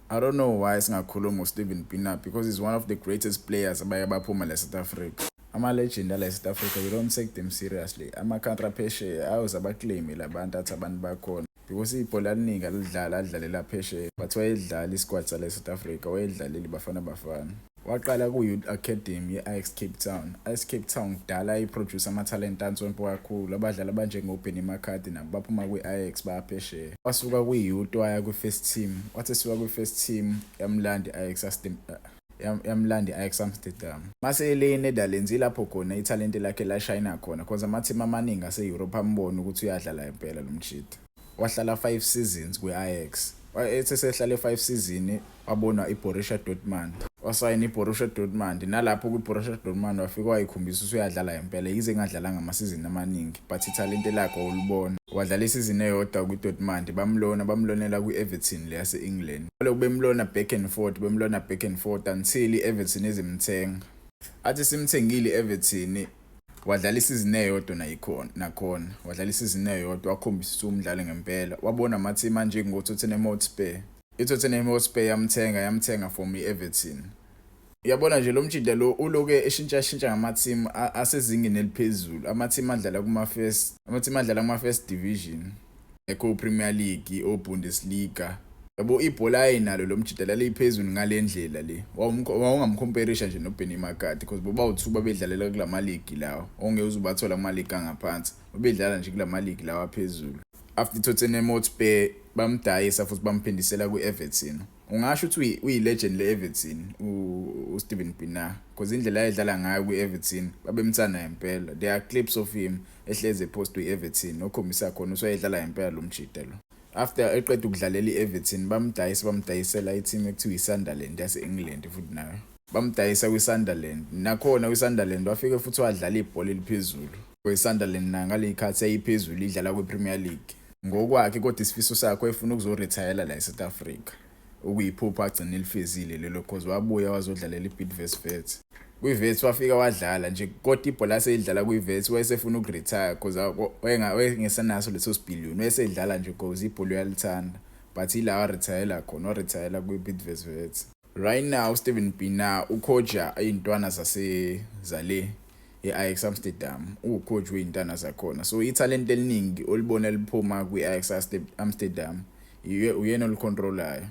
I don't know why singakhuluma uSteven Pienaar because he's one of the greatest players abaye baphuma la South Africa. Ama-legend ala South Africa, we don't take them seriously. Ama-country phesheya awuze abaclaim labantu athi abantu bakhona because ibhola liningi alidlala adlalela phesheya but wayedlala isquad sale South Africa, wayedlaleli Bafana Bafana. Waqala ku-Youth Academy ye-Ajax Cape Town. Ajax Cape Town kudala iproduce ama-talent ansonto kakhulu abadlali abanjengoBenny McCarthy nabo baphuma kwi-Ajax bayaphesheya. Wasuka kwi-youth waya kwi-first team. Wathi esuka kwi-first team yamlanda i-Ajax Amsterdam. Mase ele eNetherlands ilapho khona ithalente lakhe lashayina khona cause ama-team amaningi ase-Europe ambona ukuthi uyadlala impela lo mshito. Wahlala 5 seasons kwi-Ajax. Ethi sehlale 5 season wabona iBorussia Dortmund. Wasayina iBorussia Dortmund nalapho kwiBorussia Dortmund wafika wayikhombisa ukuthi uyadlala impela yize engadlalanga ama-season amaningi but ithalente lakhe ulibona. Wadlala isizini eyodwa kwiDortmund bamlonela kwi-Everton le yase-England. Lokho bemlona back and forth until i-Everton izimthenga. Athi simthengile i-Everton wadlala isizini eyodwa nakhona wadlala isizini eyodwa wakhombisa umdlalo ngempela wabona ama-team anje ngoTottenham Hotspur. iTottenham Hotspur yamthenga from i-Everton. Uyabona nje lo mjida lo uloke eshintsha ngama-team asezingeni eliphezulu. Ama-team adlala kuma-first division eco-Premier League o-Bundesliga. Yabo ibhola ayinalo lo mjida laliphezulu ngale ndlela le. Wawungamcomparison nje noBenny McCarthy because boba u2 babedlalela kulama league lawo. Ongeke ubathola kuma league angaphansi. Babedlala nje kulama league lawo aphezulu. After Tottenham Hotspur bamdayisa futhi bamphindisela kwi-Everton. Ungasho ukuthi uyi-legend le-Everton uSteven Pienaar because indlela ayedlala ngayo kwi-Everton babemthanda impela. There are clips of him ehleze epost kwi-Everton okhombisa khona usayedlala impela lo mjida lo. After eqeda ukudlalela i-Everton bamdayisela i-team ekuthiwa iSunderland yase-England futhi nayo. Bamdayisa kwiSunderland. Nakhona kwiSunderland wafike futhi wadlala ibhola eliphezulu. KwiSunderland ngale ikhathi eyiphezulu idlala kwi-Premier League. Ngokwakhe kodwa isifiso sakhe efuna ukuzoretire la eSouth Africa. Okuyiphupho agcina elifezile lelo cause wabuya wazodlalela iBidvest. Kwi-Wits wafika wadlala nje kodwa ibhola aseyidlala kwi-Wits wayesefuna ukuretire cause wayengesenaso leso sibhiliyoni wayesedlala nje cause ibhola uyalithanda but ila waretire khona waretire kwi-Bidvest. Right now Steven Pienaar ucoacha izintwana zale e-Ajax Amsterdam ucoach weintana zakhona so italent eliningi olibona liphuma kwi-Ajax Amsterdam uyena olicontrolayo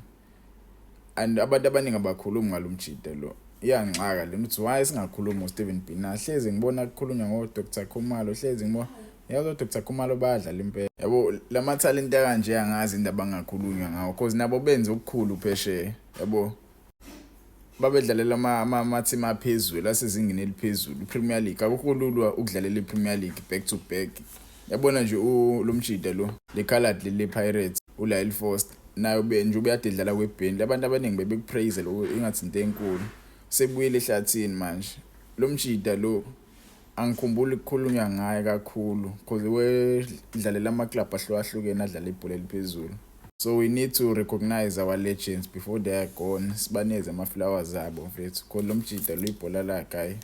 and abantu abaningi abakhuluma ngalomjida lo iyanxaka le ukuthi why singakhuluma ngoSteven Pienaar hleze ngibona kukhulunywa ngoDr Khumalo hleze ngibona yazo Dr Khumalo bayadlala impela yabo lama talent kanje angazi indaba angakhulunywa ngawo cause nabo benza okukhulu phesheya yabo babedlalela ama-team aphezulu asezingeni eliphezulu iPremier League akukho lula ukudlalela iPremier League back to back. Yabona nje lo mjida lo le-colored le-Pirates uLyle Foster nayo nje ubeyade edlala kweBurnley abantu abaningi bebekupraise lo ingathi into enkulu sebuyele ehlathini manje lo mjida lo angikhumbuli ukukhulunywa ngaye kakhulu because wedlalela ama-club ahlukahlukene adlala ibhola eliphezulu. So we need to recognize our legends before they are gone. Sibaneze ama-flowers abo mfethu. Because lo mjida lo ibhola lakhe.